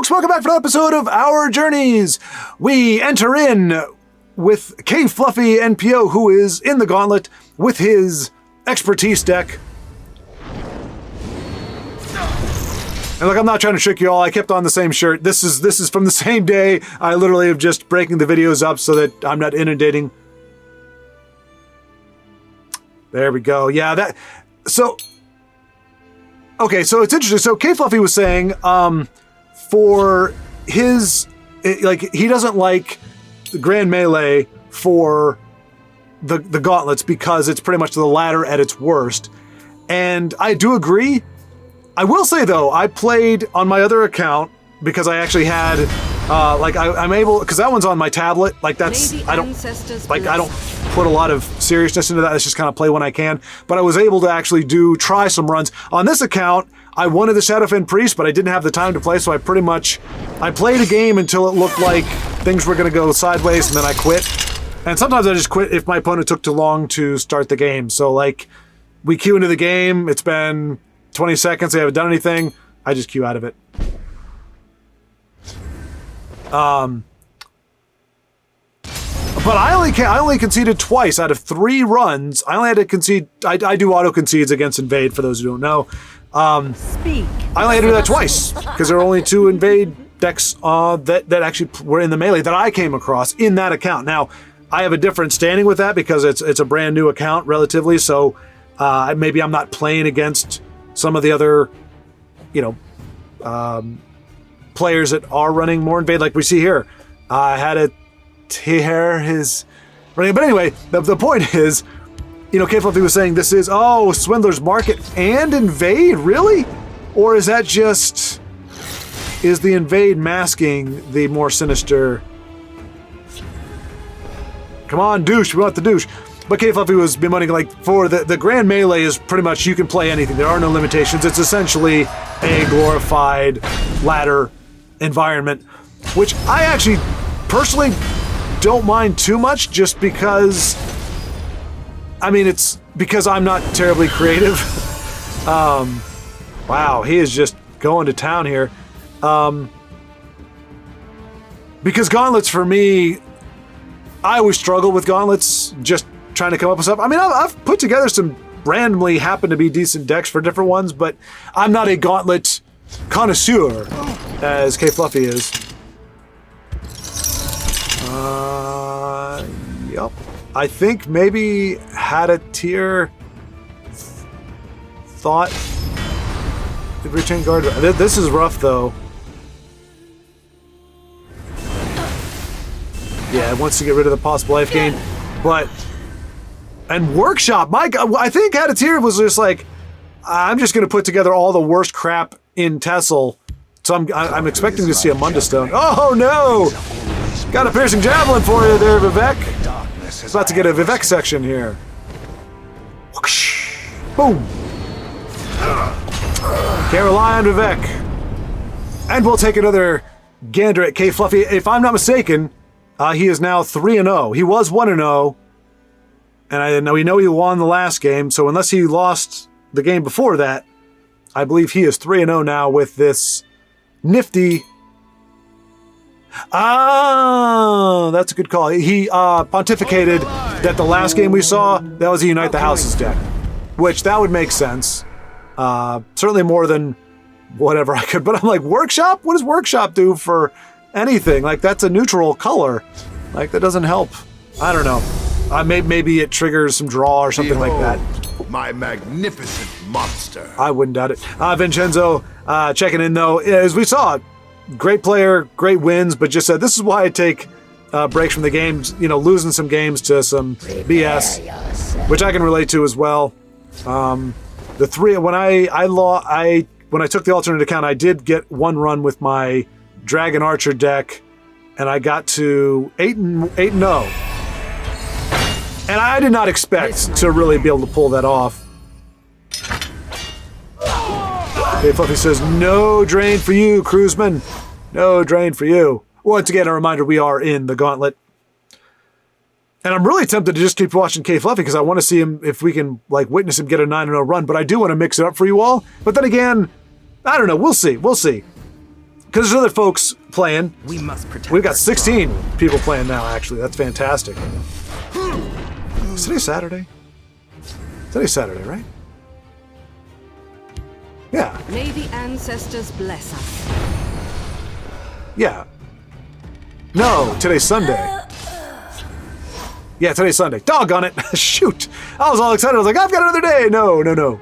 folks, welcome back for another episode of Our Journeys. We enter in with Kfluffy.npo, who is in the Gauntlet with his expertise deck. And look, I'm not trying to trick you all. I kept on the same shirt. This is from the same day. I literally am just breaking the videos up so that I'm not inundating. There we go. Yeah, okay, so it's interesting. So Kfluffy was saying, for his, he doesn't like the Grand Melee for the Gauntlets because it's pretty much the ladder at its worst. And I do agree. I will say though, I played on my other account because I actually had, I'm able, because that one's on my tablet. I don't put a lot of seriousness into that. It's just kind of play when I can. But I was able to actually try some runs. On this account, I wanted the Shadowfen Priest, but I didn't have the time to play, so I played a game until it looked like things were going to go sideways, and then I quit. And sometimes I just quit if my opponent took too long to start the game. So, we queue into the game, it's been 20 seconds, they haven't done anything, I just queue out of it. But I only conceded twice out of 3 runs. I only had to concede. I do auto concedes against Invade, for those who don't know. I only had to do that twice because there are only 2 Invade decks that actually were in the melee that I came across in that account. Now I have a different standing with that because it's a brand new account relatively. So maybe I'm not playing against some of the other, players that are running more Invade, like we see here. I had to tear his running, but anyway, the point is, Kfluffy was saying this is Swindler's Market and Invade, really? Or is that just the Invade masking the more sinister? Come on, douche, we want the douche. But Kfluffy was bemoaning, for the Grand Melee is pretty much you can play anything. There are no limitations. It's essentially a glorified ladder environment, which I actually personally don't mind too much, just because, it's because I'm not terribly creative. Wow, he is just going to town here. Because Gauntlets for me, I always struggle with Gauntlets, just trying to come up with stuff. I've put together some randomly happen to be decent decks for different ones, but I'm not a Gauntlet connoisseur as Kfluffy is. Yep. I think maybe had a tier thought the retain guard. This is rough though. Yeah, it wants to get rid of the possible life gain, and Workshop. My God, I think had a tier was just I'm just going to put together all the worst crap in TESL. So I'm expecting to see a Mundus Stone. Oh no! Got a piercing javelin for you there, Vivek. About to get a Vivek section here. Whoosh. Boom. Can't rely on Vivek. And we'll take another gander at Kfluffy. If I'm not mistaken, he is now 3-0. He was 1-0. And we know he won the last game, so unless he lost the game before that, I believe he is 3-0 now with this nifty. That's a good call. He pontificated that the last game we saw, that was a Unite the Houses deck, which that would make sense. Certainly more than whatever I could, but I'm like, Workshop? What does Workshop do for anything? That's a neutral color. That doesn't help. I don't know. Maybe it triggers some draw or something like that. My magnificent monster. I wouldn't doubt it. Vincenzo checking in though. As we saw, great player, great wins, but just said this is why I take breaks from the games, losing some games to some BS, which I can relate to as well. The 3 when I took the alternate account, I did get 1 run with my Dragon Archer deck, and I got to 8-0. And I did not expect to really be able to pull that off. Kfluffy says, no drain for you, Cruiseman. No drain for you. Once again, a reminder, we are in the Gauntlet. And I'm really tempted to just keep watching Kfluffy because I want to see him, if we can witness him get a 9-0 run. But I do want to mix it up for you all. But then again, I don't know. We'll see. We'll see. because there's other folks playing. We must protect. We've got our 16 stronghold. people playing now, actually. That's fantastic. Is today Saturday? Today's Saturday, right? Yeah. May the ancestors bless us. Yeah. No, today's Sunday. Yeah, today's Sunday. Doggone it. Shoot. I was all excited. I was like, I've got another day. No.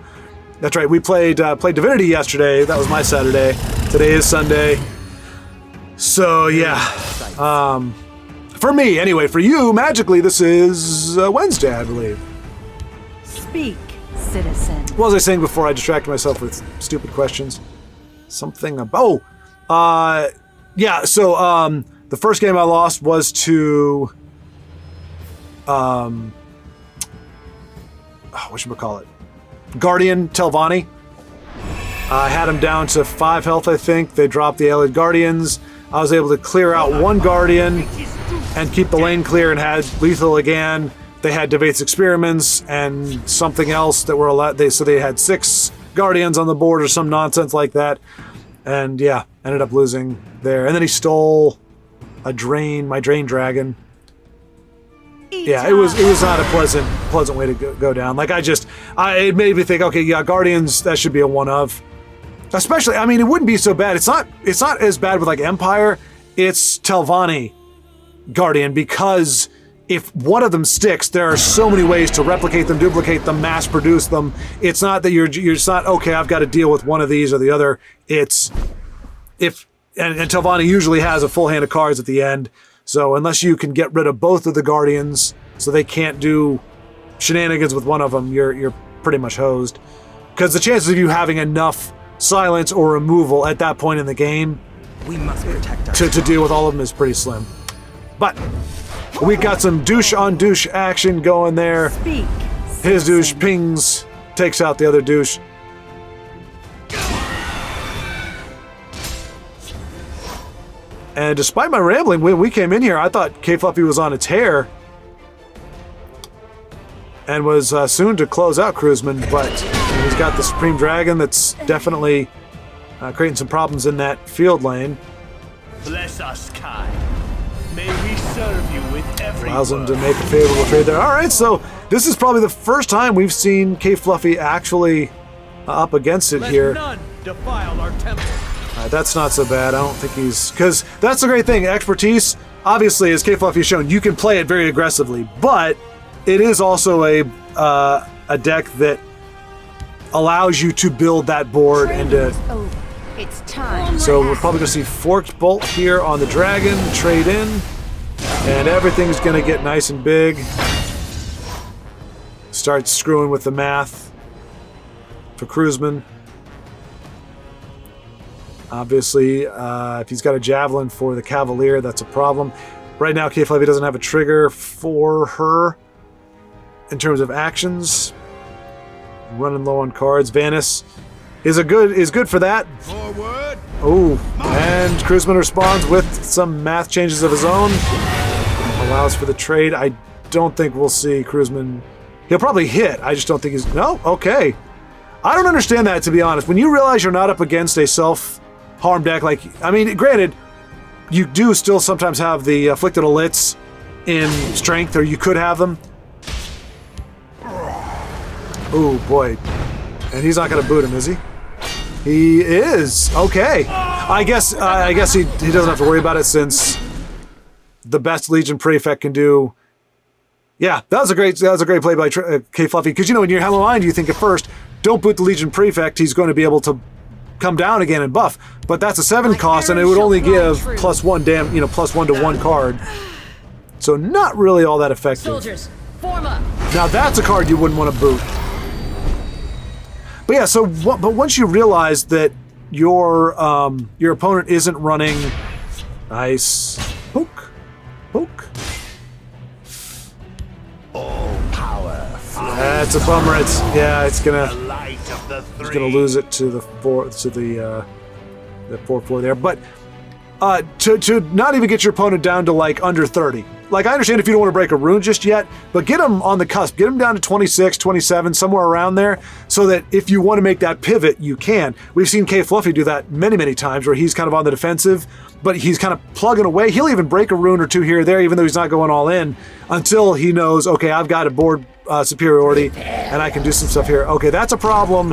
That's right. We played Divinity yesterday. That was my Saturday. Today is Sunday. So, yeah. For me, anyway. For you, magically, this is Wednesday, I believe. Speak, citizen. What was I saying before I distracted myself with stupid questions? Something about... yeah, so the first game I lost was to... whatchamacallit? Guardian Telvanni. I had him down to 5 health, I think. They dropped the allied Guardians. I was able to clear out 1 Guardian and keep the lane clear and had lethal again. They had Debate's Experiments and something else that were allowed. So they had 6 Guardians on the board or some nonsense like that. And yeah, ended up losing there. And then he stole my Drain Dragon. Yeah, it was not a pleasant way to go down. Like it made me think, okay, yeah, Guardians, that should be a one of. Especially, I mean, it wouldn't be so bad. It's not as bad with like Empire. It's Telvanni Guardian, because if one of them sticks, there are so many ways to replicate them, duplicate them, mass produce them. It's not that you're just not, okay, I've got to deal with one of these or the other. It's and Telvanni usually has a full hand of cards at the end. So unless you can get rid of both of the Guardians so they can't do shenanigans with one of them, you're pretty much hosed. Because the chances of you having enough silence or removal at that point in the game We must protect our to deal with all of them is pretty slim. But we got some douche on douche action going there. Speak, His douche citizen. pings, takes out the other douche. And despite my rambling, when we came in here, I thought Kfluffy was on a tear and was soon to close out Cruiseman, but he's got the Supreme Dragon that's definitely creating some problems in that field lane. Bless us, Kai. May we serve you with every Allows him word. to make a favorable trade there. All right, so this is probably the first time we've seen Kfluffy actually up against it Let here. none defile our temple. That's not so bad. I don't think he's... Because that's the great thing. Expertise, obviously, as Kfluffy has shown, you can play it very aggressively, but it is also a deck that allows you to build that board and to... Oh, it's time. So we're probably going to see Forked Bolt here on the Dragon, trade in, and everything's going to get nice and big. Start screwing with the math for Cruiseman. Obviously, if he's got a Javelin for the Cavalier, that's a problem. Right now, Kfluffy doesn't have a trigger for her in terms of actions. Running low on cards. Vanus is good for that. Forward. Oh, and Cruiseman responds with some math changes of his own. Allows for the trade. I don't think we'll see Cruiseman. He'll probably hit. I just don't think he's... No? Okay. I don't understand that, to be honest. When you realize you're not up against a self-harm deck, like... I mean, granted, you do still sometimes have the Afflicted Elits in Strength, or you could have them. Oh, boy. And he's not going to boot him, is he? He is. Okay. I guess he doesn't have to worry about it, since the best Legion Prefect can do... Yeah, that was a great play by Kfluffy, because, you know, in your Hello Mind, you think at first, don't boot the Legion Prefect, he's going to be able to come down again and buff. But that's a 7 cost, and it would only give +1 +1 to 1 card. So not really all that effective. Soldiers, form up. Now that's a card you wouldn't want to boot. But yeah, but once you realize that your opponent isn't running... Nice. Poke. All power. That's a bummer. It's gonna Light of the he's three. gonna lose it to the 4/4 there. But to not even get your opponent down to like under 30. Like, I understand if you don't want to break a rune just yet, but get him on the cusp. Get him down to 26, 27, somewhere around there, so that if you want to make that pivot, you can. We've seen Kfluffy do that many, many times, where he's kind of on the defensive, but he's kind of plugging away. He'll even break a rune or two here or there, even though he's not going all in, until he knows, okay, I've got a board superiority, and I can do some stuff here. Okay, that's a problem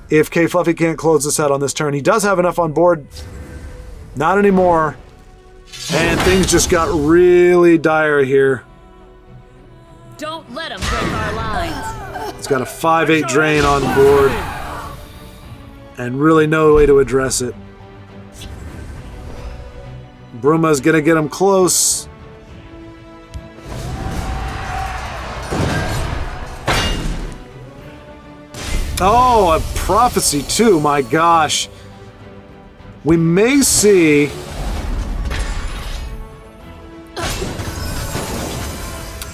if Kfluffy can't close this out on this turn. He does have enough on board. Not anymore. And things just got really dire here. Don't let him break our lines. He's got a 5/8 drain on board. And really no way to address it. Bruma's gonna get him close. Oh, a prophecy too, my gosh. We may see...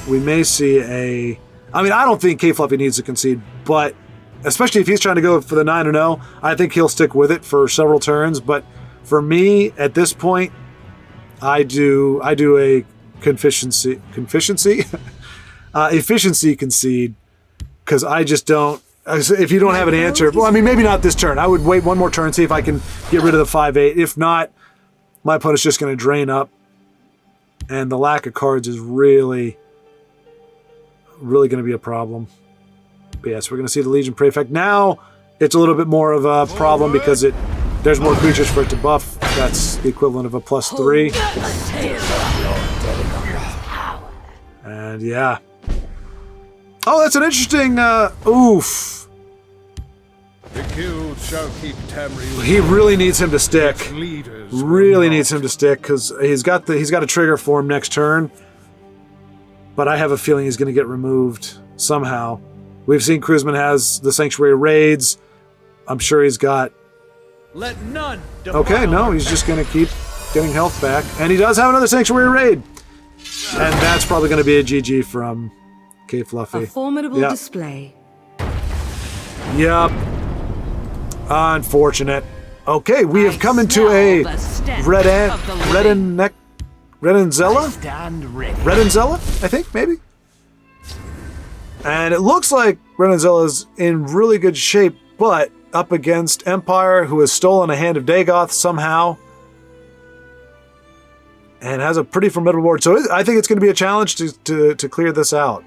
a... I mean, I don't think Kfluffy needs to concede, but especially if he's trying to go for the 9-0, I think he'll stick with it for several turns. But for me, at this point, I do a efficiency concede, because I just don't... If you don't have an answer, well, I mean, maybe not this turn. I would wait one more turn, see if I can get rid of the 5/8. If not, my opponent's just going to drain up, and the lack of cards is really going to be a problem. But yes, we're going to see the Legion Prefect. Now, it's a little bit more of a problem because there's more creatures for it to buff. That's the equivalent of a +3. And yeah. Oh, that's an interesting, oof. The guild shall keep Tamriel. He really needs him to stick. Leaders Really needs him to stick, because he's got a trigger for him next turn. But I have a feeling he's going to get removed somehow. We've seen Cruzman has the Sanctuary raids. I'm sure he's got... Let none Okay, no, he's just going to keep getting health back. And he does have another Sanctuary raid. And that's probably going to be a GG from Kfluffy. A formidable display. Yep. Unfortunate. Okay, we have come into a Redanxxela? stand ready. Redanxxela, I think, maybe? And it looks like Redanxxela's in really good shape, but up against Empire, who has stolen a Hand of Dagoth somehow, and has a pretty formidable board. So I think it's going to be a challenge to clear this out.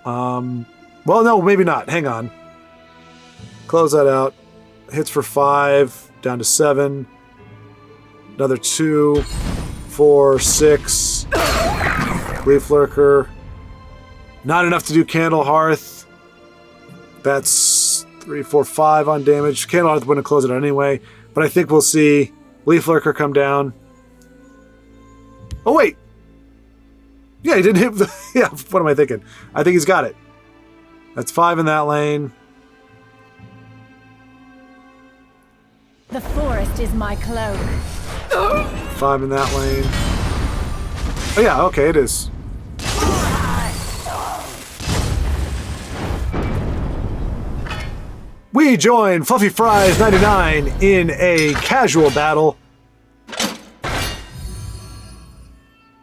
Well, no, maybe not. Hang on. Close that out. Hits for 5, down to 7. Another 2, 4, 6. Leaf Lurker. Not enough to do Candle Hearth. That's 3, 4, 5 on damage. Candle Hearth wouldn't close it out anyway. But I think we'll see Leaf Lurker come down. Oh, wait. Yeah, he didn't hit the... Yeah, what am I thinking? I think he's got it. That's 5 in that lane. The forest is my cloak. 5 in that lane. Oh, yeah, okay, it is. We join Fluffy Fries 99 in a casual battle.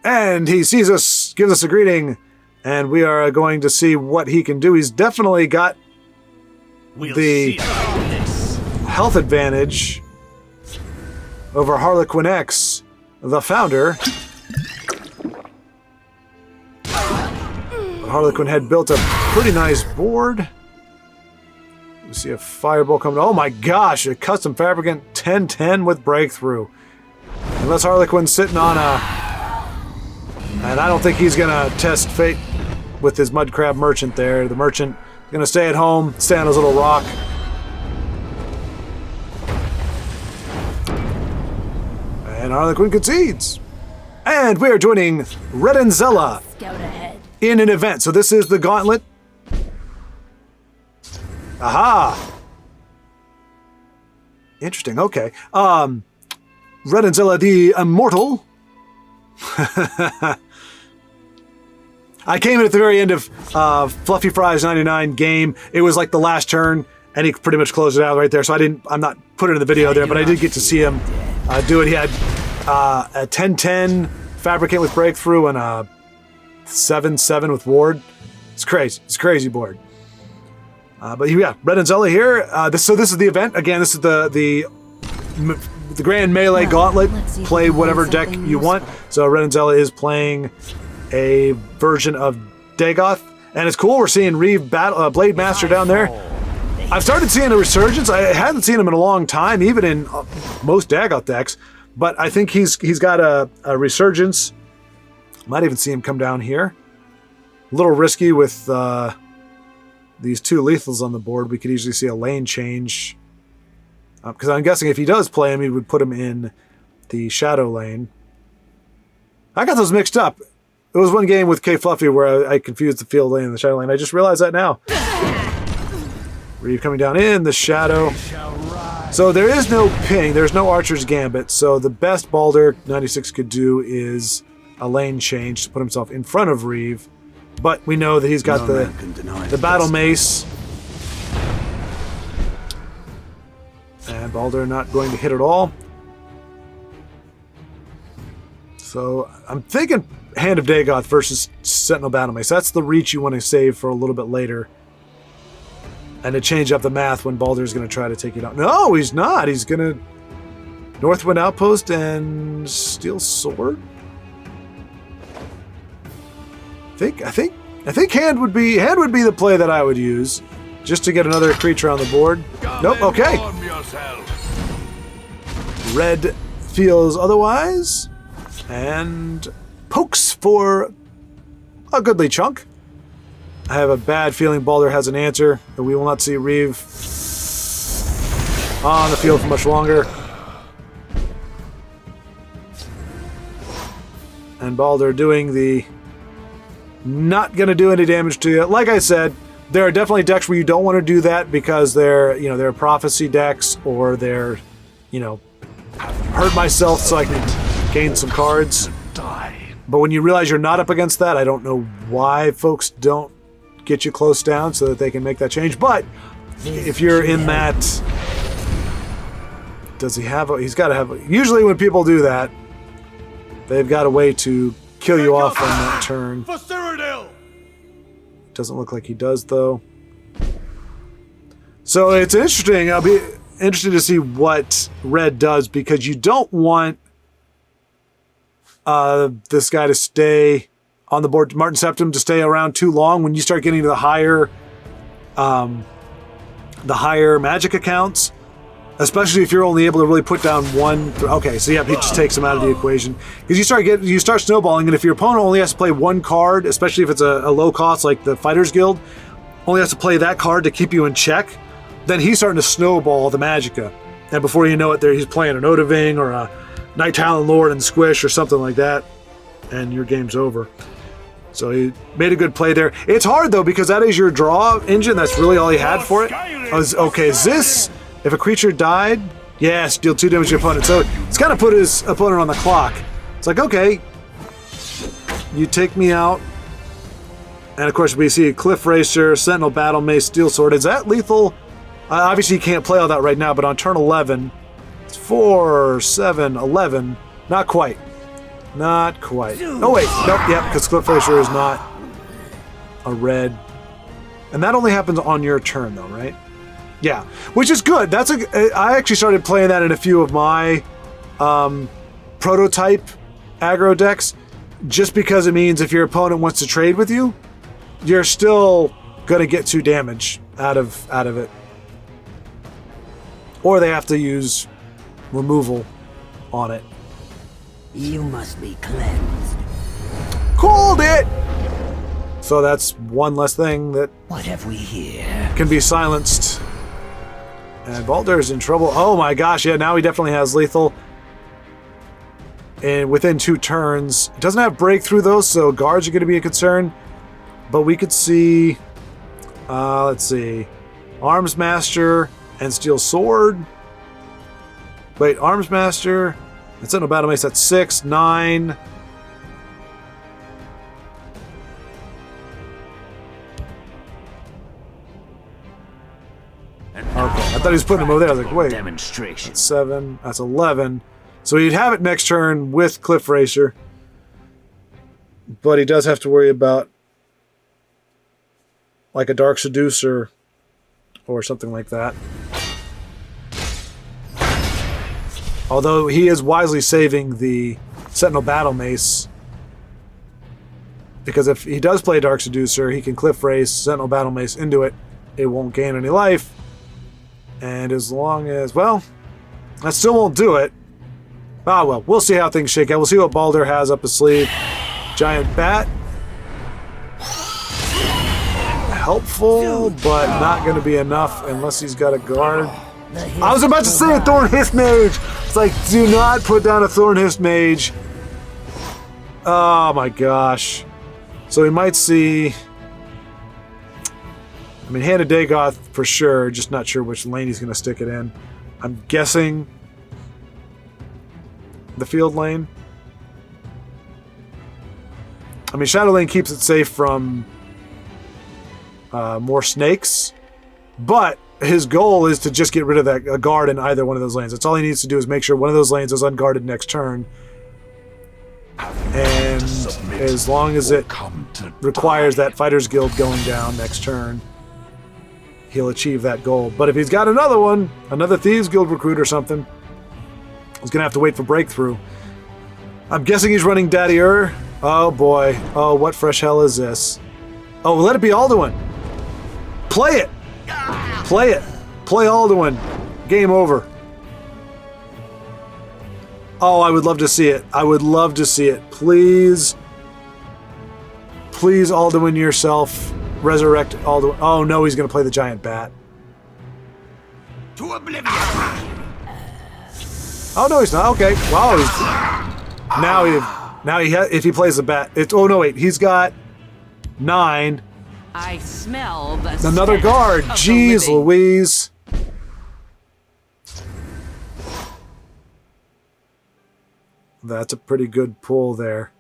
And he sees us, gives us a greeting, and we are going to see what he can do. He's definitely got the health advantage over Harlequin X, the founder. But Harlequin had built a pretty nice board. We see a fireball coming. Oh my gosh, a custom fabricant 10-10 with breakthrough. Unless Harlequin's sitting on a... And I don't think he's going to test fate with his Mudcrab Merchant there. The Merchant is going to stay at home, stay on his little rock. And Harlequin concedes. And we are joining Redanxxela Scout ahead. in an event. So this is the Gauntlet. Aha! Interesting, okay. Redanxxela the Immortal. I came in at the very end of Fluffy Fries 99 game. It was like the last turn, and he pretty much closed it out right there. So I'm not putting it in the video there, but I did get to see him do it. He had a 10-10 Fabricate with Breakthrough and a 7-7 with Ward. It's crazy. It's a crazy board. But yeah, Redanxxela here. So this is the event. Again, this is the Grand Melee Gauntlet. Play whatever deck you want. So Redanxxela is playing a version of Dagoth. And it's cool. We're seeing Reeve Blade Master down there. I've started seeing a resurgence. I hadn't seen him in a long time, even in most Dagoth decks. But I think he's got a resurgence. Might even see him come down here. A little risky with these two lethals on the board. We could easily see a lane change. Because I'm guessing if he does play him, he would put him in the shadow lane. I got those mixed up. It was one game with Kfluffy where I confused the field lane and the shadow lane. I just realized that now. Reeve coming down in the shadow. So there is no ping. There's no Archer's Gambit. So the best Baldur 96 could do is a lane change to put himself in front of Reeve. But we know that he's got the Battle Mace. And Baldur not going to hit at all. So I'm thinking Hand of Dagoth versus Sentinel Battle Mace. That's the reach you want to save for a little bit later. And to change up the math when Baldur's going to try to take you down. No, he's not. He's going to Northwind Outpost and Steel Sword. I think hand would be the play that I would use, just to get another creature on the board. Nope. Okay. Red feels otherwise, and pokes for a goodly chunk. I have a bad feeling Baldur has an answer, but we will not see Reeve on the field for much longer. And Baldur doing the not going to do any damage to you. Like I said, there are definitely decks where you don't want to do that because they're prophecy decks, or they're, hurt myself so I can gain some cards. But when you realize you're not up against that, I don't know why folks don't get you close down so that they can make that change. But if you're in that, does he have he's got to have usually when people do that, they've got a way to kill you off on that turn. Doesn't look like he does, though. So it's interesting. I'll be interested to see what Red does, because you don't want this guy to stay on the board, Martin Septim, to stay around too long. When you start getting to the higher magic accounts, especially if you're only able to really put down one. Okay, so yeah, he just takes him out of the equation, because you start snowballing, and if your opponent only has to play one card, especially if it's a low cost like the Fighters Guild, only has to play that card to keep you in check, then he's starting to snowball the Magicka, and before you know it, he's playing an Odaving or a Night Talon Lord and Squish or something like that, and your game's over. So he made a good play there. It's hard though, because that is your draw engine. That's really all he had for it. Okay, is this? If a creature died, yes, deal 2 damage to your opponent. So it's kind of put his opponent on the clock. It's like, okay, you take me out. And of course, we see Cliff Racer, Sentinel Battle Mace, Steel Sword. Is that lethal? Obviously, you can't play all that right now, but on turn 11, it's 4, 7, 11. Not quite. Not quite. Oh, wait. Nope, yep, because Cliff Racer is not a red. And that only happens on your turn, though, right? Yeah, which is good. I actually started playing that in a few of my prototype aggro decks, just because it means if your opponent wants to trade with you, you're still gonna get 2 damage out of it, or they have to use removal on it. You must be cleansed. Called it. So that's one less thing that What have we here? can be silenced. And Baldur's in trouble. Oh my gosh, yeah, now he definitely has lethal. And within 2 turns. It doesn't have breakthrough though, so guards are going to be a concern. But we could see, let's see, Arms Master and Steel Sword. Wait, Arms Master and Sentinel Battle Mace, that's 6, 9. thought he was putting them over there. I was like, wait. Demonstration. That's 7. That's 11. So he'd have it next turn with Cliff Racer. But he does have to worry about like a Dark Seducer or something like that. Although he is wisely saving the Sentinel Battle Mace. Because if he does play Dark Seducer, he can Cliff Race, Sentinel Battle Mace into it. It won't gain any life. And as long as, well, that still won't do it. Ah, well, we'll see how things shake out. We'll see what Baldur has up his sleeve. Giant Bat. Helpful, but not going to be enough unless he's got a guard. I was about to say a Thorn Hist Mage. It's like, do not put down a Thorn Hist Mage. Oh my gosh. So we might see... I mean, Hand of Dagoth for sure, just not sure which lane he's going to stick it in. I'm guessing the field lane. I mean, Shadow Lane keeps it safe from more snakes, but his goal is to just get rid of that guard in either one of those lanes. That's all he needs to do is make sure one of those lanes is unguarded next turn. And as long as it requires that Fighters Guild going down next turn, he'll achieve that goal. But if he's got another one, another Thieves Guild recruit or something, he's going to have to wait for breakthrough. I'm guessing he's running Daddy Ur. Oh boy. Oh, what fresh hell is this? Oh, let it be Alduin. Play it. Play it. Play Alduin. Game over. Oh, I would love to see it. I would love to see it. Please. Please, Alduin yourself. Resurrect Alduin. Oh no, he's going to play the Giant Bat. To oblivion. Oh no, he's not. Okay. Wow. If he plays the bat, it's. Oh no, wait. He's got 9. I smell the Another stench guard. of the Jeez living. Louise. That's a pretty good pull there.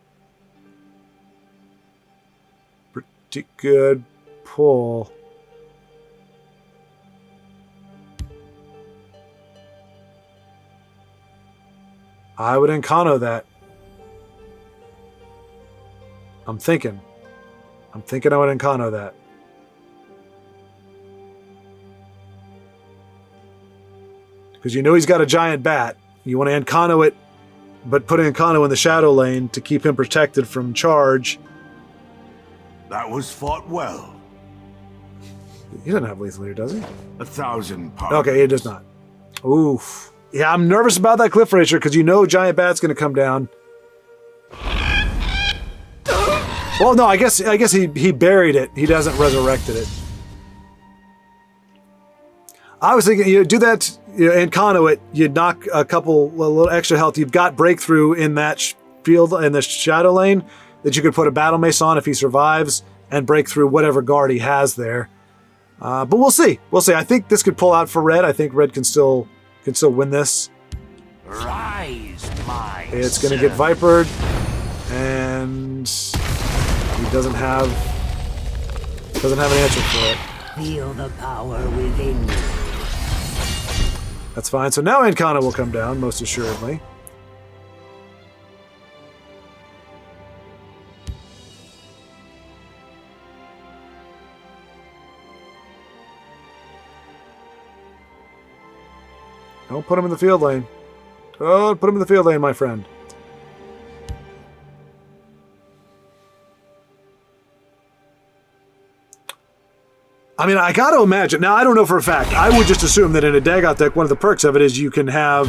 Pretty good pull. I would Encano that. I'm thinking I would Encano that. Because you know he's got a giant bat. You want to Encano it, but put Encano in the shadow lane to keep him protected from charge. That was fought well. He doesn't have lethal here, does he? 1,000 pardons. Okay, he does not. Oof. Yeah, I'm nervous about that Cliff Racer because you know Giant Bat's going to come down. Well, no, I guess he buried it. He doesn't resurrected it. I was thinking, you do that, Encano it, you knock a little extra health. You've got breakthrough in that field, in the shadow lane, that you could put a battle mace on if he survives and break through whatever guard he has there. But we'll see. We'll see. I think this could pull out for Red. I think Red can still win this. Rise, my It's going to get Vipered, and he doesn't have an answer for it. Feel the power within you. That's fine. So now Encano will come down, most assuredly. Don't put him in the field lane. Don't put him in the field lane, my friend. I mean, I got to imagine. Now, I don't know for a fact. I would just assume that in a Dagoth deck, one of the perks of it is you can have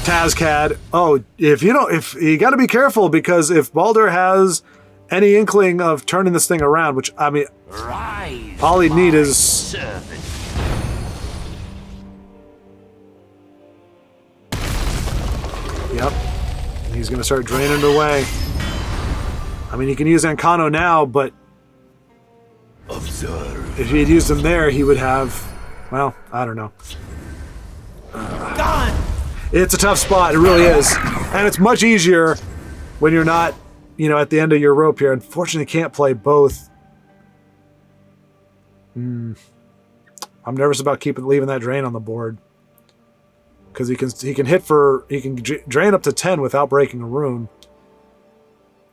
Tazcad. Oh, if you got to be careful, because if Baldur has any inkling of turning this thing around, which, I mean, Rise, all he'd need is... servant. Yep. He's going to start draining it away. I mean, he can use Encano now, but Observe. if he had used him there, he would have... Well, I don't know. It's a tough spot. It really is. And it's much easier when you're not, at the end of your rope here. Unfortunately, can't play both. I'm nervous about leaving that drain on the board. Because he can drain up to 10 without breaking a rune.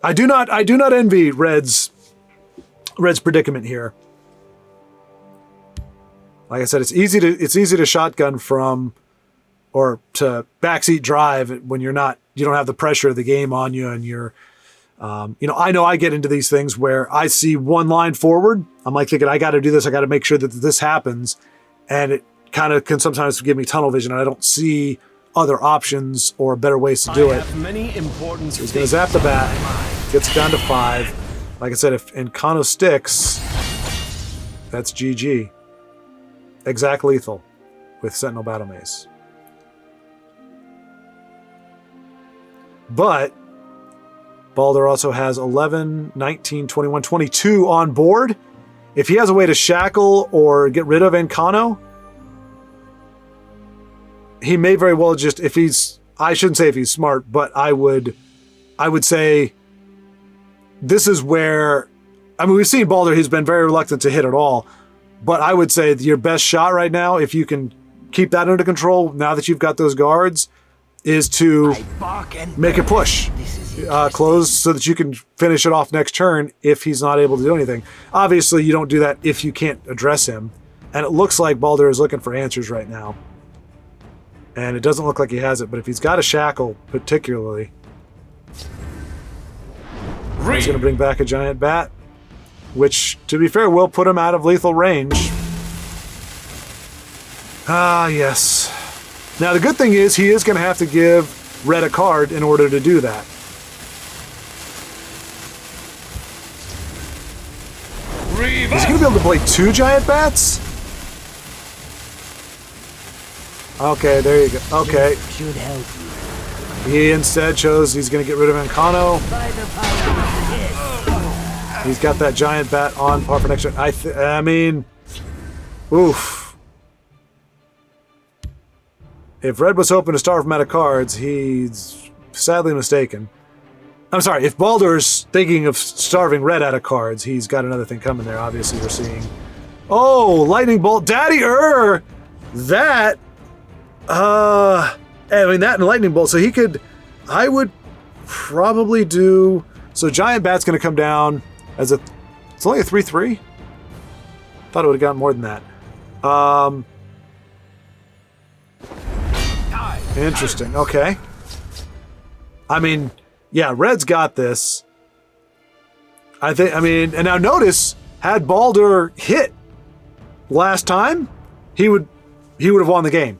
I do not envy Red's predicament here. Like I said, it's easy to shotgun from or to backseat drive when you don't have the pressure of the game on you, and you're I know I get into these things where I see one line forward. I'm like thinking, I got to do this. I got to make sure that this happens. And it kind of can sometimes give me tunnel vision, and I don't see other options or better ways to do it. Many important So he's going to zap the bat, gets it down to 5. Like I said, if Encano sticks, that's GG. Exact lethal with Sentinel Battle Mace. But Baldur also has 11, 19, 21, 22 on board. If he has a way to shackle or get rid of Encano, he may very well just, I shouldn't say if he's smart, but I would say this is where, we've seen Baldur, he's been very reluctant to hit at all, but I would say your best shot right now, if you can keep that under control now that you've got those guards, is to make a push. Close so that you can finish it off next turn if he's not able to do anything. Obviously, you don't do that if you can't address him. And it looks like Baldur is looking for answers right now. And it doesn't look like he has it, but if he's got a shackle, particularly, he's going to bring back a giant bat, which, to be fair, will put him out of lethal range. Ah, yes. Now, the good thing is he is going to have to give Red a card in order to do that. Is he going to be able to play 2 giant bats? Okay, there you go. Okay. Should help you. He instead chose he's going to get rid of Encano. By the power of He's got that giant bat on par for next turn. I mean, oof. If Red was hoping to starve meta cards, he's sadly mistaken. I'm sorry, if Baldur's thinking of starving Red out of cards, he's got another thing coming there. Obviously, we're seeing... Oh, Lightning Bolt. Daddy That... that and Lightning Bolt. So he could... I would probably do... So Giant Bat's going to come down as a... It's only a 3/3? Thought it would have gotten more than that. Interesting. Okay. I mean... Yeah, Red's got this. And now notice, had Baldur hit last time, he would have won the game.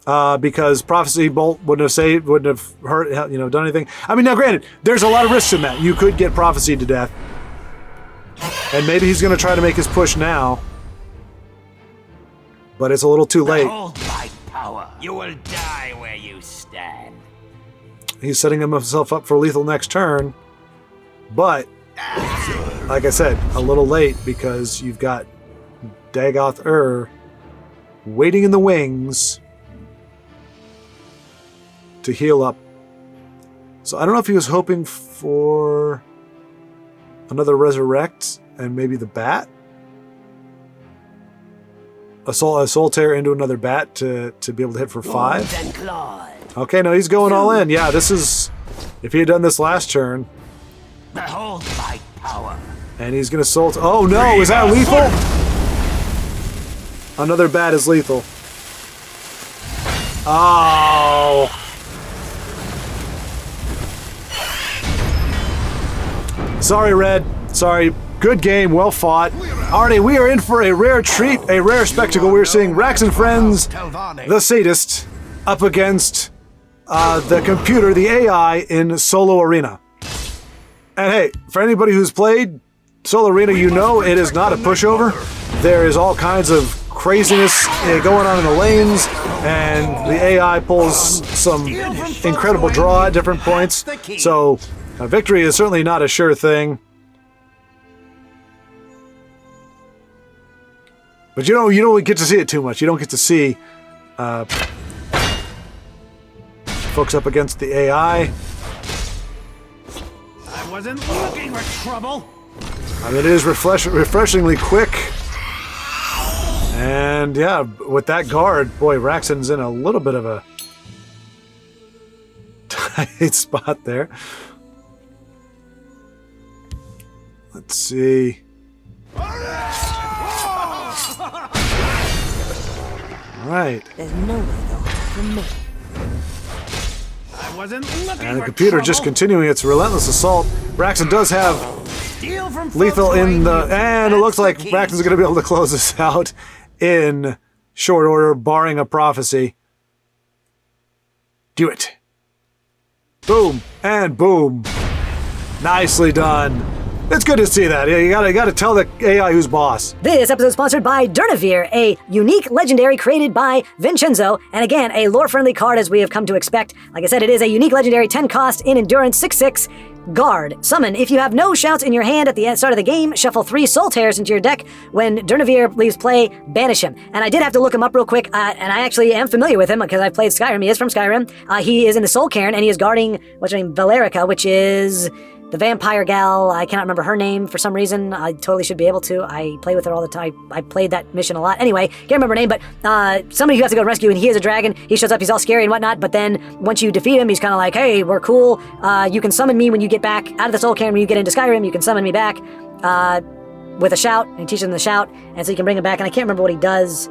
Because Prophecy Bolt wouldn't have hurt, done anything. I mean, now granted, there's a lot of risks in that. You could get Prophesied to death. And maybe he's going to try to make his push now. But it's a little too late. Behold my power. You will die where you stand. He's setting himself up for lethal next turn. But, like I said, a little late because you've got Dagoth waiting in the wings to heal up. So I don't know if he was hoping for another Resurrect and maybe the Bat? A Soul Tear into another Bat to be able to hit for 5? Okay, no, he's going all in. Yeah, this is... If he had done this last turn... Behold my power. And he's going to Soul... Oh, no! Is that lethal? Another Bat is lethal. Oh! Sorry, Red. Sorry. Good game. Well fought. Alrighty, we are in for a rare treat, a rare spectacle. We're seeing Rahxen-Friends, the sadist, up against... the computer, the AI in Solo Arena. And hey, for anybody who's played Solo Arena, you know it is not a pushover. There is all kinds of craziness going on in the lanes, and the AI pulls some incredible draw at different points. So victory is certainly not a sure thing. But you don't get to see it too much. You don't get to see folks up against the AI. I wasn't looking for trouble. I mean, it is refreshingly quick. And yeah, with that guard, boy, Rahxen's in a little bit of a tight spot there. Let's see. All right. There's no way they'll hide from me. I wasn't looking And the for computer trouble. just continuing its relentless assault. Rahxen does have Steal from lethal folks in like the... you. And it That's looks the like key. Rahxen's going to be able to close this out in short order, barring a prophecy. Do it. Boom. And boom. Nicely done. It's good to see that. Yeah, you gotta tell the AI who's boss. This episode is sponsored by Donavir, a unique legendary created by Vincenzo, and again, a lore-friendly card as we have come to expect. Like I said, it is a unique legendary 10 cost in endurance 6/6 guard. Summon. If you have no shouts in your hand at the start of the game, shuffle 3 Soul Tears into your deck. When Donavir leaves play, banish him. And I did have to look him up real quick, and I actually am familiar with him because I've played Skyrim. He is from Skyrim. He is in the Soul Cairn, and he is guarding, what's her name, Valerica, which is... the vampire gal. I cannot remember her name for some reason. I totally should be able to. I play with her all the time. I played that mission a lot. Anyway, can't remember her name, but somebody who has to go and rescue, and he is a dragon. He shows up, he's all scary and whatnot, but then once you defeat him, he's kind of like, hey, we're cool. You can summon me when you get back out of the Soul Cairn. When you get into Skyrim, you can summon me back with a shout, and he teaches him the shout, and so you can bring him back, and I can't remember what he does.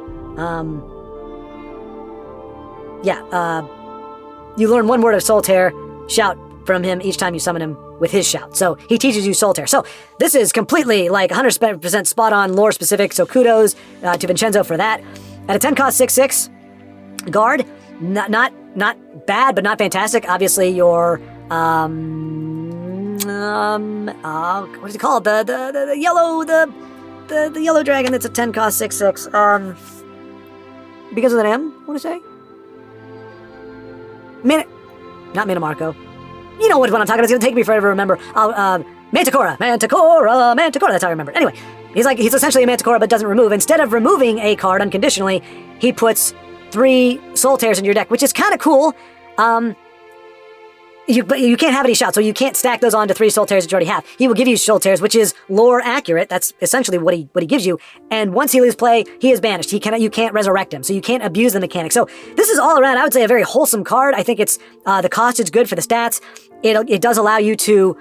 You learn one word of Soul Tear, shout from him each time you summon him with his shout. So he teaches you Soul Tear. So this is completely like 100% spot on lore specific. So kudos to Vincenzo for that. At a 10 cost 6/6 guard, not bad, but not fantastic. Obviously your what is it called? The yellow dragon that's a 10 cost 6/6. Because of an M, I want to say. Not Minimarco. You know what I'm talking about. It's going to take me forever to remember. Manticora. That's how I remember. Anyway, he's essentially a Manticora, but doesn't remove. Instead of removing a card unconditionally, he puts 3 Soul Tears in your deck, which is kind of cool. But you can't have any shots, so you can't stack those onto 3 Soul Tears that you already have. He will give you Soul Tears, which is lore accurate. That's essentially what he gives you. And once he leaves play, he is banished. You can't resurrect him, so you can't abuse the mechanic. So this is all around, I would say, a very wholesome card. I think it's the cost is good for the stats. It does allow you to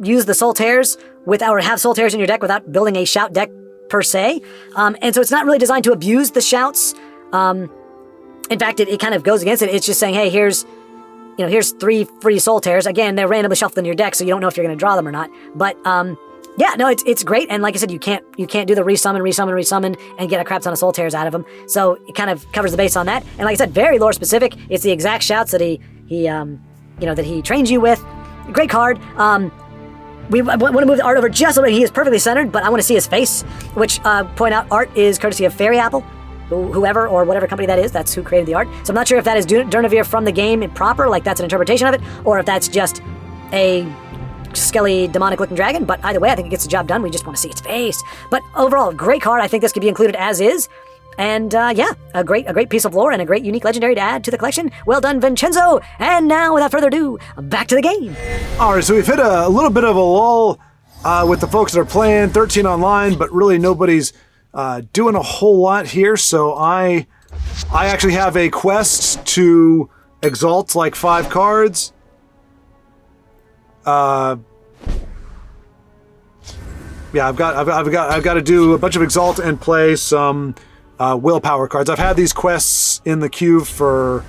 use the Soul Tears or have Soul Tears in your deck without building a shout deck per se. And so it's not really designed to abuse the shouts. In fact, it kind of goes against it. It's just saying, hey, here's 3 free Soul Tears. Again, they're randomly shuffled in your deck, so you don't know if you're going to draw them or not. But it's great. And like I said, you can't do the resummon, and get a crap ton of Soul Tears out of them. So it kind of covers the base on that. And like I said, very lore specific. It's the exact shouts that he trains you with. Great card. We want to move the art over just a little bit. He is perfectly centered, but I want to see his face, which point out art is courtesy of Fairy Apple. Whoever or whatever company that is, that's who created the art. So I'm not sure if that is Donavir from the game proper, like that's an interpretation of it, or if that's just a skelly, demonic-looking dragon. But either way, I think it gets the job done. We just want to see its face. But overall, great card. I think this could be included as is. And a great piece of lore and a great unique legendary to add to the collection. Well done, Vincenzo. And now, without further ado, back to the game. All right, so we've hit a little bit of a lull with the folks that are playing 13 online, but really nobody's doing a whole lot here. So I actually have a quest to exalt like 5 cards. I've got to do a bunch of exalt and play some willpower cards. I've had these quests in the queue for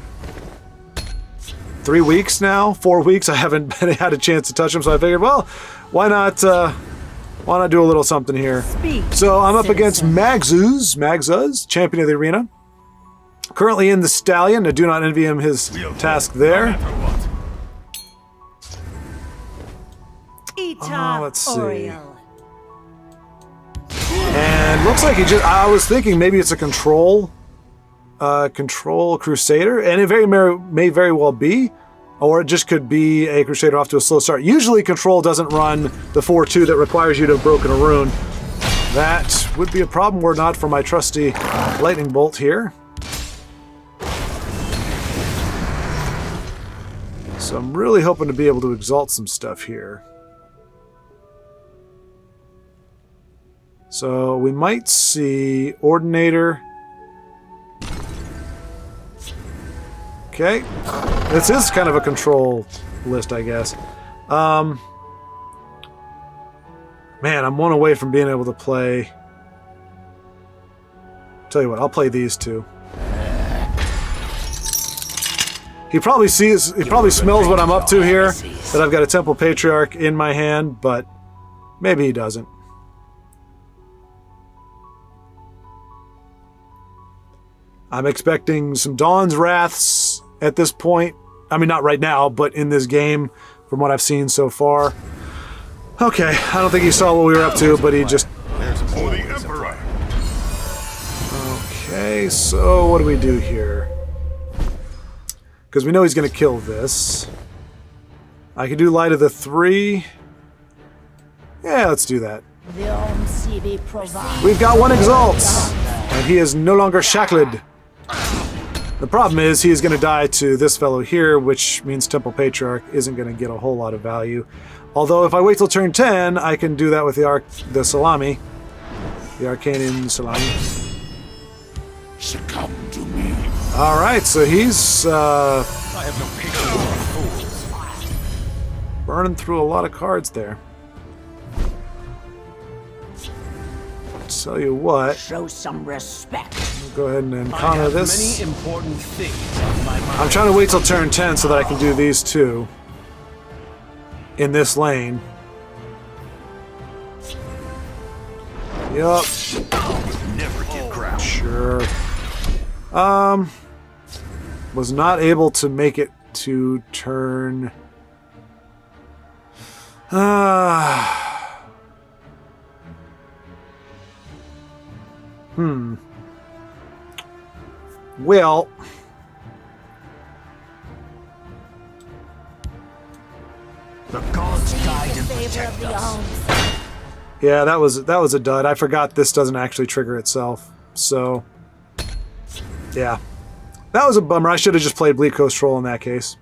3 weeks now, 4 weeks. I haven't had a chance to touch them, so I figured, well, why not do a little something here? So I'm up against Magzuz, champion of the arena. Currently in the Stallion. I do not envy him his task there. Let's see. And looks like I was thinking maybe it's a control Crusader, and it may very well be, or it just could be a Crusader off to a slow start. Usually control doesn't run the 4/2 that requires you to have broken a rune. That would be a problem were not for my trusty lightning bolt here. So I'm really hoping to be able to exalt some stuff here. So we might see Ordinator. Okay. This is kind of a control list, I guess. Man, I'm one away from being able to play. Tell you what, I'll play these two. He probably smells what I'm up to here, that I've got a Temple Patriarch in my hand, but maybe he doesn't. I'm expecting some Dawn's Wraths at this point. I mean, not right now, but in this game, from what I've seen so far. Okay, I don't think he saw what we were up to, but he just... For the Emperor. Okay, so what do we do here? Because we know he's going to kill this. I could do Light of the 3. Yeah, let's do that. We've got one Exalt, and he is no longer shackled. The problem is he is going to die to this fellow here, which means Temple Patriarch isn't going to get a whole lot of value. Although if I wait till turn 10, I can do that with the Salami. The Arcanian Salami. Succumb to me. Alright, so he's I have no patience for fools. burning through a lot of cards there. Tell you what, Show some respect. we'll go ahead and I encounter have this. many important things on my mind. I'm trying to wait till turn 10 so that I can do these two in this lane. Yup. Never get ground. Sure. Was not able to make it to turn. Well. The gods guide and protect us. Yeah, that was a dud. I forgot this doesn't actually trigger itself. So, yeah. That was a bummer. I should have just played Bleak Coast Troll in that case.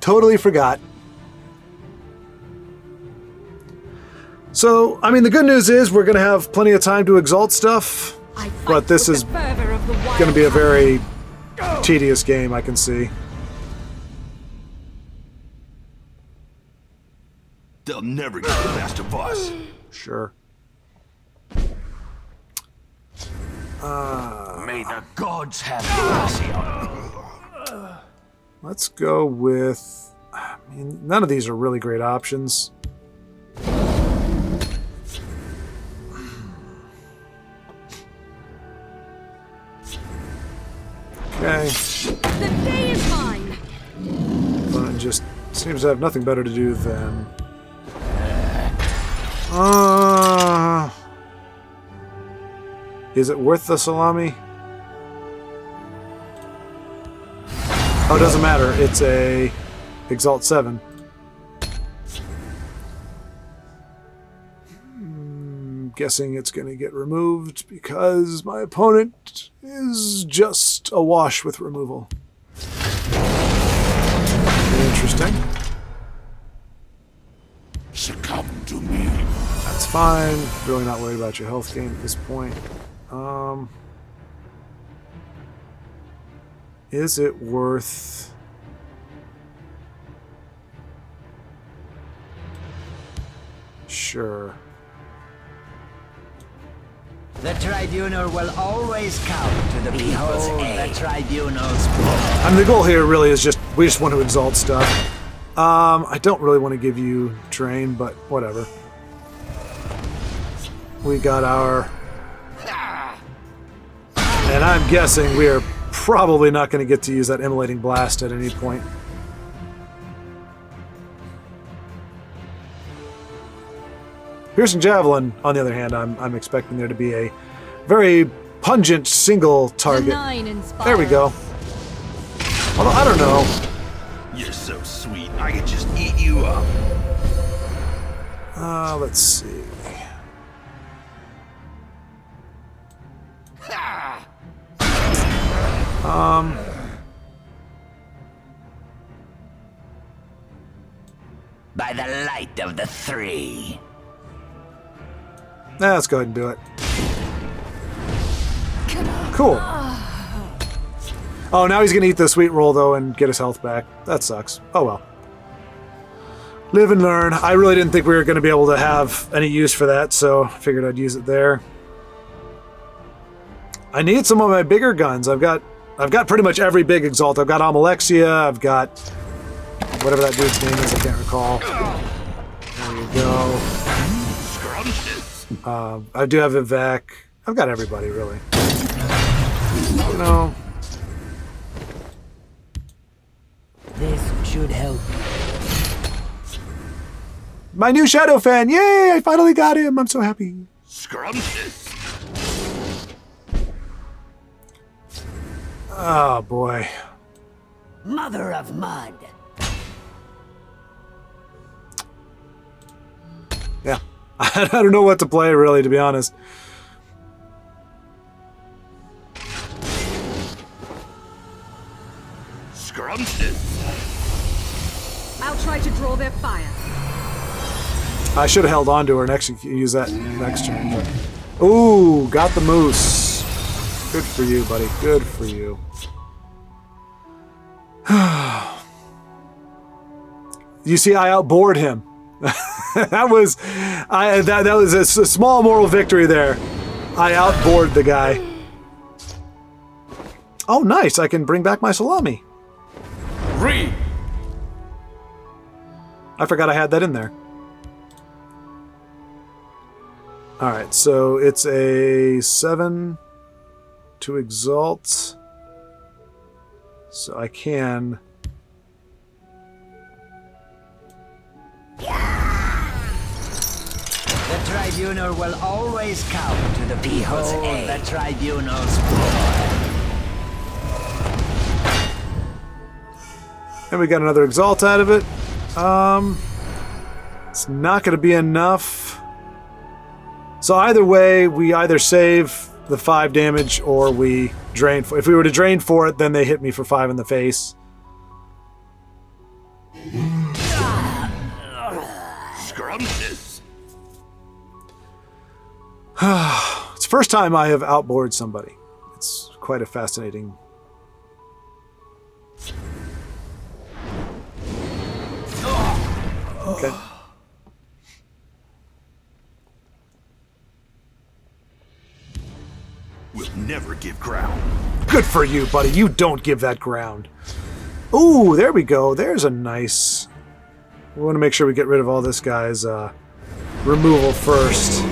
Totally forgot. So, I mean, the good news is we're going to have plenty of time to exalt stuff. But this is going to be a very tedious game, I can see. They'll never get the best of us. Sure. May the gods have mercy on you. Let's go with... I mean, none of these are really great options. Okay. The day is mine. But just seems to have nothing better to do than... is it worth the Salami? Oh, it doesn't matter. It's a Exalt 7. Guessing it's going to get removed because my opponent is just awash with removal. Interesting. Succumb to me. That's fine. Really not worried about your health gain at this point. Is it worth... Sure. The tribunal will always count to the people's aid. The tribunal's I mean, the goal here really is just, we just want to exalt stuff. I don't really want to give you drain, but whatever. We got our... And I'm guessing we are probably not going to get to use that Immolating Blast at any point. Piercing Javelin, on the other hand, I'm expecting there to be a very pungent single target. There we go. Although, I don't know. You're so sweet. I could just eat you up. Let's see. By the light favorite of the three. Let's go ahead and do it. Cool. Oh, now he's gonna eat the sweet roll though and get his health back. That sucks. Oh well. Live and learn. I really didn't think we were gonna be able to have any use for that, so figured I'd use it there. I need some of my bigger guns. I've got pretty much every big exalt. I've got Amalexia, I've got whatever that dude's name is, I can't recall. There you go. I do have Vivek. I've got everybody really. You know. This should help. My new Shadow fan! Yay! I finally got him! I'm so happy. Scrumptious. Oh boy. Mother of mud. Yeah. I don't know what to play really, to be honest. Scrumptious. I'll try to draw their fire. I should have held on to her next. Use that next turn. But... Ooh, got the moose. Good for you, buddy. Good for you. You see, I outboard him. that was a small moral victory there. I outboard the guy. Oh, nice! I can bring back my salami. I forgot I had that in there. Alright, so it's a 7 to exalt. So I can... The tribunal will always count to the people's aid. The tribunal's blood. And we got another exalt out of it. It's not going to be enough. So either way, we either save the 5 damage or we drain. If we were to drain for it, then they hit me for 5 in the face. Scrumptious. It's the first time I have outboarded somebody. It's quite a fascinating... Okay. We'll never give ground. Good for you, buddy. You don't give that ground. Ooh, there we go. There's a nice... We want to make sure we get rid of all this guy's removal first.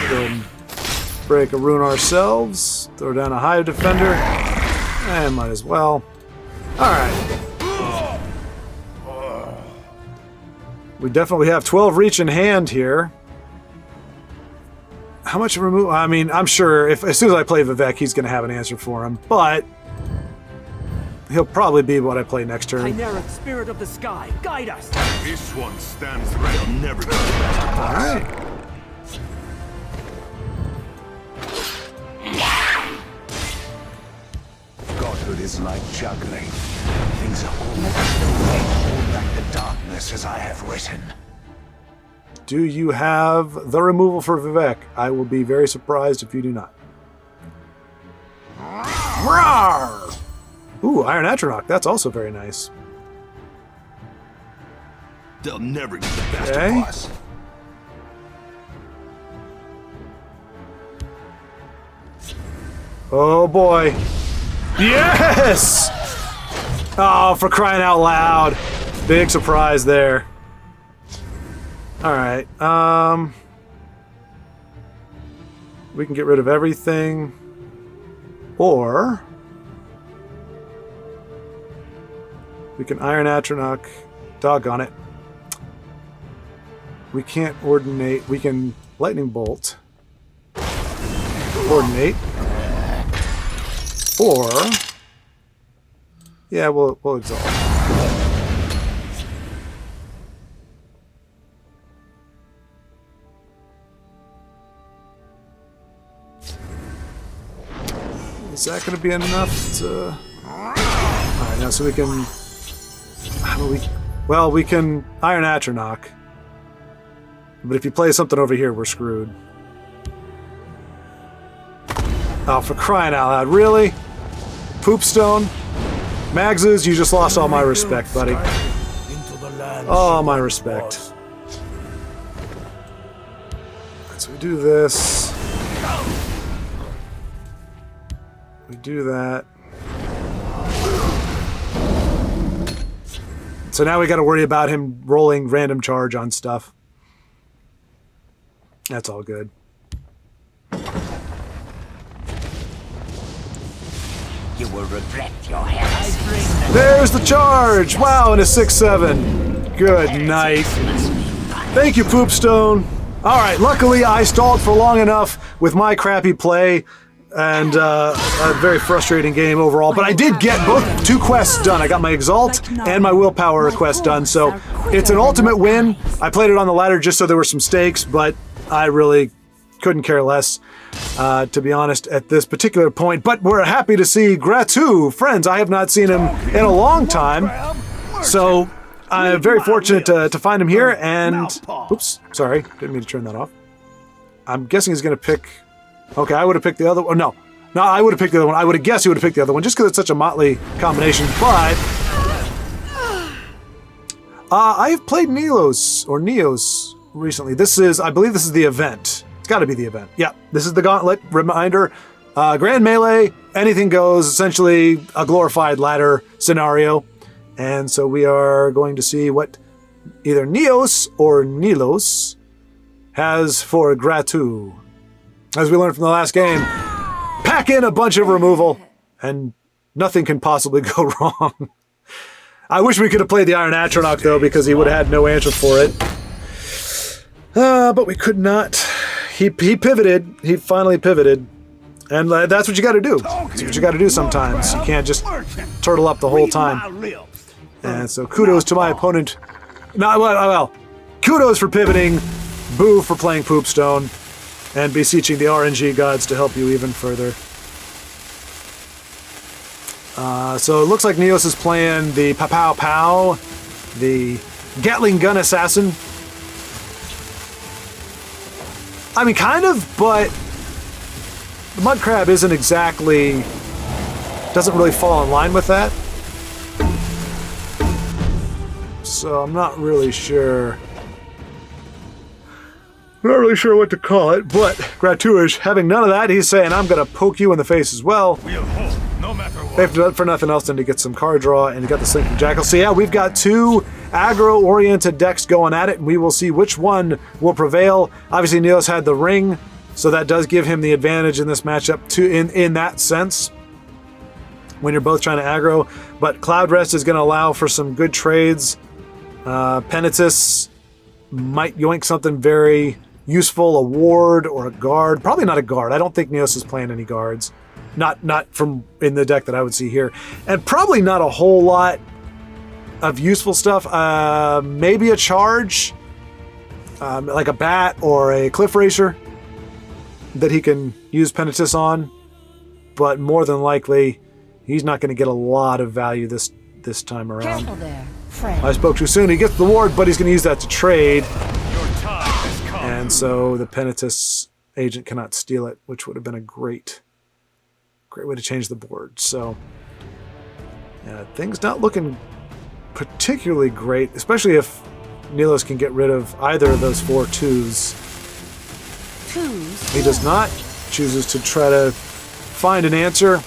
Go and break a rune ourselves. Throw down a Hive Defender. And might as well. Alright. We definitely have 12 reach in hand here. How much remove? I mean, I'm sure if as soon as I play Vivek, he's going to have an answer for him. But he'll probably be what I play next turn. Chimeric spirit of the sky, guide us. This one stands ready. I'll never get back. All right. Godhood is like juggling. Things are almost the way to hold back the darkness as I have written. Do you have the removal for Vivek? I will be very surprised if you do not. Rawr! Ooh, Iron Atronach. That's also very nice. They'll never get the best Okay. of us. Oh boy. Yes! Oh, for crying out loud. Big surprise there. Alright, we can get rid of everything. Or we can Iron Atronach. Doggone it. We can't ordinate. We can Lightning Bolt. Ordinate. Or yeah, we'll exalt. Is that going to be enough to... Alright, Yeah, so we can... How do we... Well, we can Iron Atronach. But if you play something over here, we're screwed. Oh, for crying out loud. Really? Poopstone? Magzus, you just lost all my respect, buddy. All my respect. So we do this. We do that. So now we got to worry about him rolling random charge on stuff. That's all good. You will regret your heresy. There's the charge! Wow, and a 6-7. Good night. Thank you, Poopstone. Alright, luckily I stalled for long enough with my crappy play and a very frustrating game overall, but I did get both 2 quests done. I got my Exalt and my Willpower quest done, so it's an ultimate win. I played it on the ladder just so there were some stakes, but I really couldn't care less, to be honest, at this particular point. But we're happy to see gratu-Friends. I have not seen him in a long time, so I'm very fortunate to find him here. And oops, sorry, didn't mean to turn that off. I'm guessing he's going to pick. Okay, I would have picked the other one. No, I would have picked the other one. I would have guessed he would have picked the other one just because it's such a motley combination. But I have played Neos recently. I believe this is the event. It's got to be the event. Yeah, this is the Gauntlet. Reminder, Grand Melee, anything goes, essentially a glorified ladder scenario. And so we are going to see what either Neos or Nilos has for gratu. As we learned from the last game, pack in a bunch of removal and nothing can possibly go wrong. I wish we could have played the Iron Atronach though, because he would have had no answer for it. But we could not. He pivoted. He finally pivoted. And that's what you got to do. That's what you got to do sometimes. You can't just turtle up the whole time. And so kudos to my opponent. No, well, kudos for pivoting. Boo for playing Poopstone. And beseeching the RNG gods to help you even further. So it looks like Neos is playing the Pow Pow, the Gatling Gun Assassin. I mean, kind of, but the Mud Crab isn't exactly, doesn't really fall in line with that. So I'm not really sure. I'm not really sure what to call it, but Gratu is having none of that. He's saying, I'm going to poke you in the face as well. We'll hope, no matter what. They've done for nothing else than to get some card draw, and you got the Slink from Jackal. So yeah, we've got 2 aggro-oriented decks going at it, and we will see which one will prevail. Obviously, Neos had the ring, so that does give him the advantage in this matchup in that sense, when you're both trying to aggro. But Cloud Rest is going to allow for some good trades. Penitus might yoink something very useful, a ward or a guard. Probably not a guard. I don't think Neos is playing any guards. Not from in the deck that I would see here. And probably not a whole lot of useful stuff. Maybe a charge, like a bat or a Cliff Racer that he can use Penitus on. But more than likely, he's not going to get a lot of value this time around. Careful there, friend. I spoke too soon. He gets the ward, but he's going to use that to trade. And so the Penitus agent cannot steal it, which would have been a great way to change the board. So, yeah, things not looking particularly great, especially if Neos can get rid of either of those 4 2s. He does not. Chooses to try to find an answer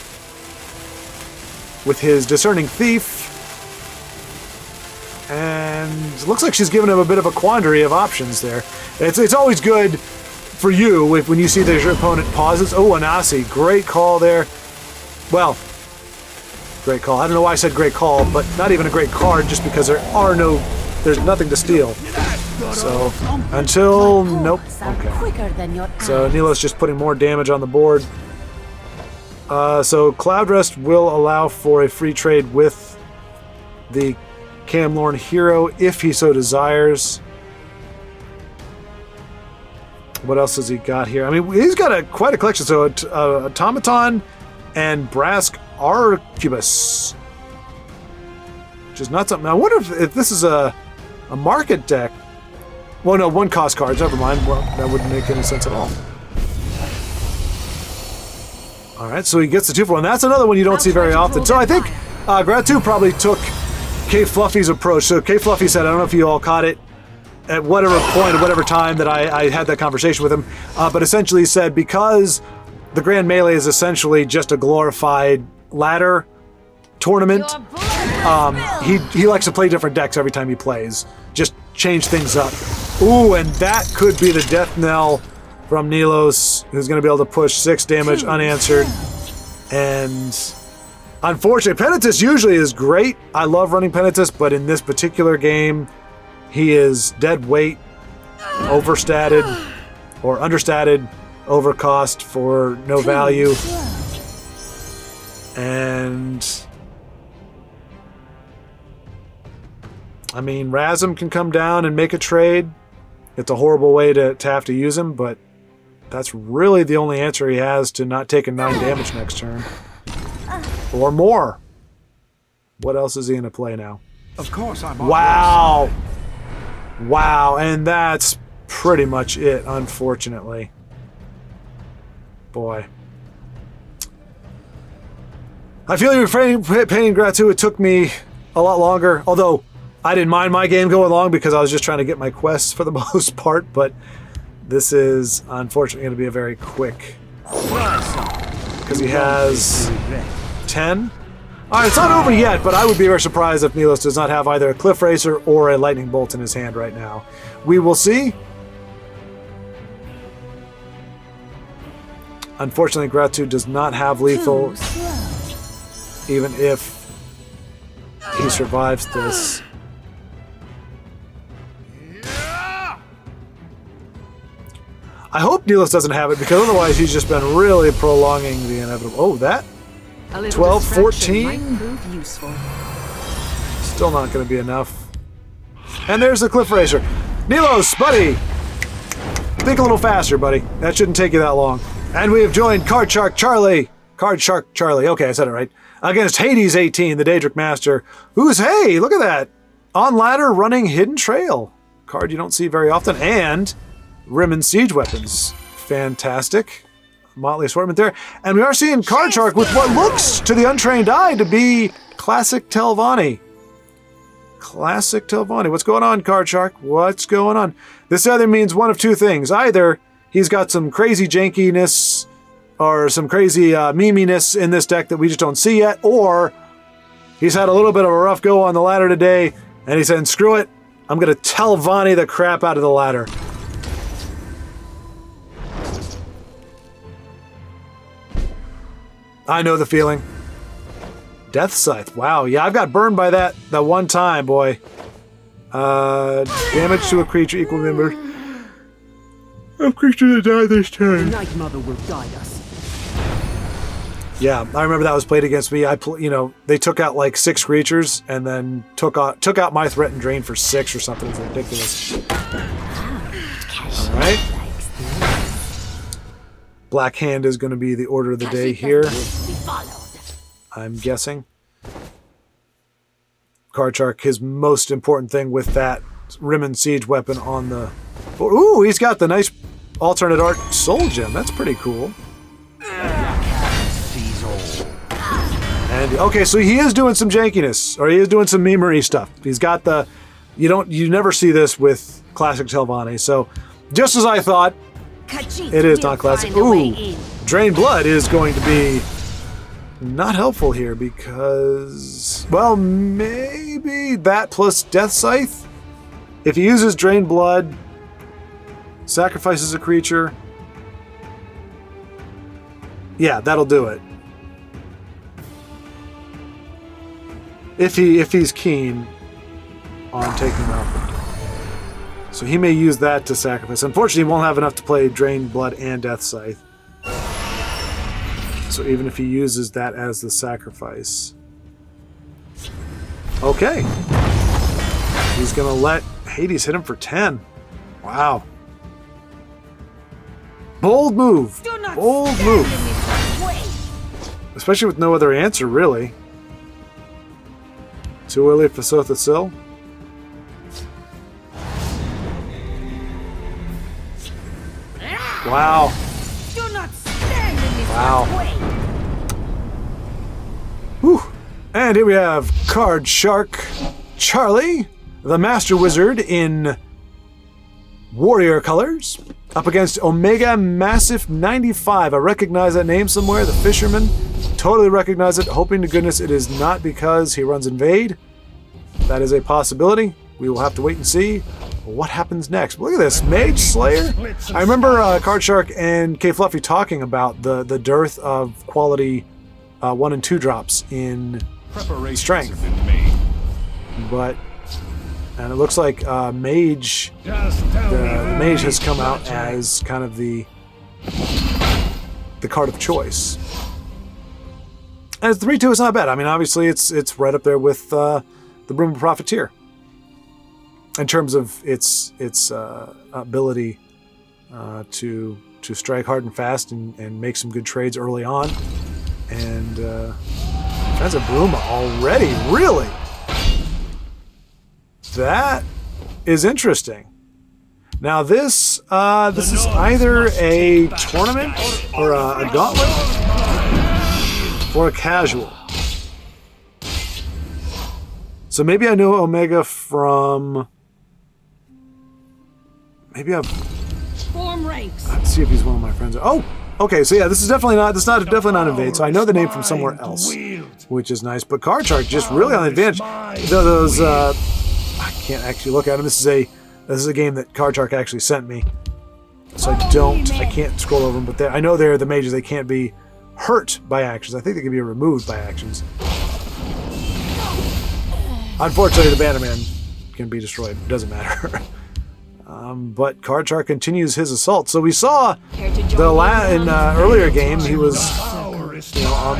with his Discerning Thief. And it looks like she's giving him a bit of a quandary of options there. It's always good for you when you see that your opponent pauses. Oh, Anasi, great call there. Well, great call. I don't know why I said great call, but not even a great card, just because there's nothing to steal. So until nope. Okay. So Nilo's just putting more damage on the board. So Cloud Rest will allow for a free trade with the Camlorn hero if he so desires. What else has he got here? I mean, he's got quite a collection. So Automaton and Brask Arquebus. which is not something. I wonder if this is a market deck. Well, no, 1 cost cards. Never mind. Well, that wouldn't make any sense at all. All right, so he gets the 2 for 1. That's another one you don't see very often. So I think Gratu probably took Kfluffy's approach. So Kfluffy said, I don't know if you all caught it at whatever point, at whatever time that I had that conversation with him, but essentially he said because the Grand Melee is essentially just a glorified ladder tournament, he likes to play different decks every time he plays. Just change things up. Ooh, and that could be the death knell from Nilos, who's going to be able to push 6 damage unanswered. And unfortunately, Penitus usually is great. I love running Penitus, but in this particular game, he is dead weight, overstated, or understated, overcost for no value. And I mean, Razum can come down and make a trade. It's a horrible way to have to use him, but that's really the only answer he has to not taking 9 damage next turn. Or more. What else is he going to play now? Of course I'm Wow. Wow, and that's pretty much it, unfortunately. Boy. I feel you're painting Gratu. It took me a lot longer, although I didn't mind my game going long because I was just trying to get my quests for the most part, but this is unfortunately going to be a very quick, because he has 10. All right, it's not over yet, but I would be very surprised if Nilos does not have either a Cliff Racer or a Lightning Bolt in his hand right now. We will see. Unfortunately, Gratu does not have lethal, even if he survives this. I hope Nilos doesn't have it, because otherwise he's just been really prolonging the inevitable. Oh, that? 12, 14? Still not going to be enough. And there's the Cliff Racer. Nilos, buddy! Think a little faster, buddy. That shouldn't take you that long. And we have joined CardSharkCharlie. CardSharkCharlie, okay, I said it right. Against Hades 18, the Daedric Master, who's, hey, look at that. On ladder, running Hidden Trail. Card you don't see very often. And Rim Siege Weapons. Fantastic. Motley assortment there. And we are seeing CardShark with what looks to the untrained eye to be Classic Telvanni. Classic Telvanni. What's going on, CardShark? What's going on? This either means one of two things. Either he's got some crazy jankiness or some crazy meminess in this deck that we just don't see yet, or he's had a little bit of a rough go on the ladder today, and he said, screw it, I'm going to Telvanni the crap out of the ladder. I know the feeling. Death Scythe. Wow, yeah, I've got burned by that one time, boy. Damage to a creature equal number of creatures that die this turn. Night Mother will guide us. Yeah, I remember that was played against me. They took out like 6 creatures and then took out my threat and drain for 6 or something. It was ridiculous. All right. Black Hand is going to be the order of the day here, I'm guessing. CardShark, his most important thing with that Rim Siege weapon on the board. Ooh, he's got the nice alternate art Soul Gem. That's pretty cool. And okay, so he is doing some jankiness, or he is doing some memery stuff. He's got the, you never see this with Classic Telvanni. So just as I thought, it is not classic. Ooh, Drain Blood is going to be not helpful here because, well, maybe that plus Death Scythe. If he uses Drain Blood, sacrifices a creature, yeah, that'll do it. If he's keen on taking out. So he may use that to sacrifice. Unfortunately, he won't have enough to play Drain Blood and Death Scythe. So even if he uses that as the sacrifice. Okay. He's going to let Hades hit him for 10. Wow. Bold move. Bold move. Especially with no other answer, really. Too early for TESL. Wow. Do not stand in this Wow. way. Whew. And here we have CardSharkCharlie, the Master Wizard in Warrior colors, up against Omega Massive 95. I recognize that name somewhere, the Fisherman. Totally recognize it, hoping to goodness it is not because he runs Invade. That is a possibility. We will have to wait and see what happens next. Look at this, Mage Slayer. I remember CardShark and Kfluffy talking about the dearth of quality 1 and 2 drops in Strength. But, and it looks like Mage, the Mage has come out as kind of the card of choice. And 3-2 is not bad. I mean, obviously it's right up there with the Broom of Profiteer in terms of its ability to strike hard and fast and make some good trades early on. And that's a Bruma already, really? That is interesting. Now this is either a tournament or a gauntlet or a casual. So maybe I know Omega from. Maybe I've. Form ranks. Let's see if he's one of my friends. Oh, okay. So yeah, this is definitely not. This is definitely not Invade. So I know the name from somewhere else, which is nice. But CardShark just really on the advantage. Those I can't actually look at them. This is a game that CardShark actually sent me. So I can't scroll over them. But I know they're the mages. They can't be hurt by actions. I think they can be removed by actions. Unfortunately, the Bannerman can be destroyed. It doesn't matter. But CardShark continues his assault. So we saw in earlier game he was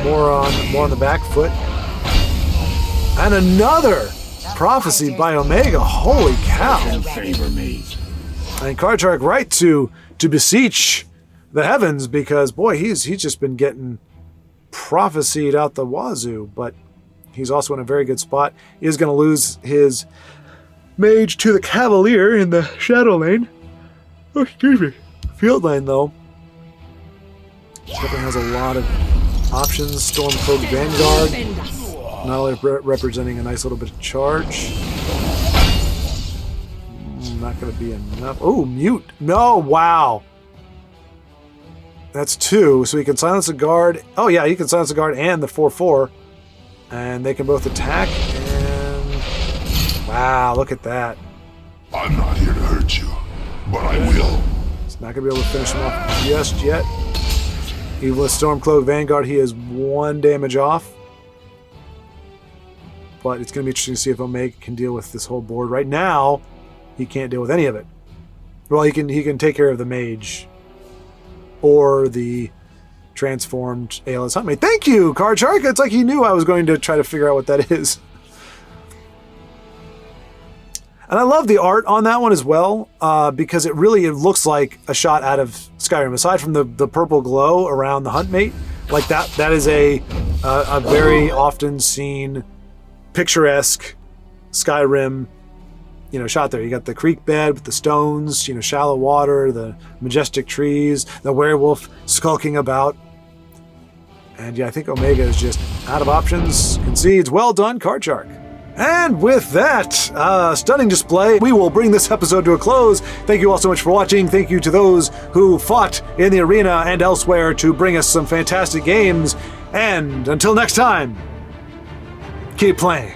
more on the back foot. And another prophecy by Omega. Holy cow! And CardShark right to beseech the heavens because boy he's just been getting prophesied out the wazoo. But he's also in a very good spot. He is going to lose his Mage to the Cavalier in the Shadow Lane. Oh, excuse me. Field Lane, though. Definitely has a lot of options. Stormcloak Vanguard. Not only representing a nice little bit of charge. Not going to be enough. Oh, Mute. No, wow. That's 2. So he can silence a guard. Oh, yeah, he can silence a guard and the 4/4. And they can both attack. Wow, look at that. I'm not here to hurt you, but I will. It's not going to be able to finish him off just yet. Even with Stormcloak Vanguard, he is 1 damage off. But it's going to be interesting to see if Omega can deal with this whole board. Right now, he can't deal with any of it. Well, he can take care of the Mage. Or the transformed ALS Huntmaid. Thank you, CardShark! It's like he knew I was going to try to figure out what that is. And I love the art on that one as well, because it looks like a shot out of Skyrim. Aside from the purple glow around the Huntmate, like that is a very often seen picturesque Skyrim, shot there. You got the creek bed with the stones, shallow water, the majestic trees, the werewolf skulking about. And yeah, I think Omega is just out of options. Concedes. Well done, CardShark. And with that stunning display, we will bring this episode to a close. Thank you all so much for watching. Thank you to those who fought in the arena and elsewhere to bring us some fantastic games. And until next time, keep playing.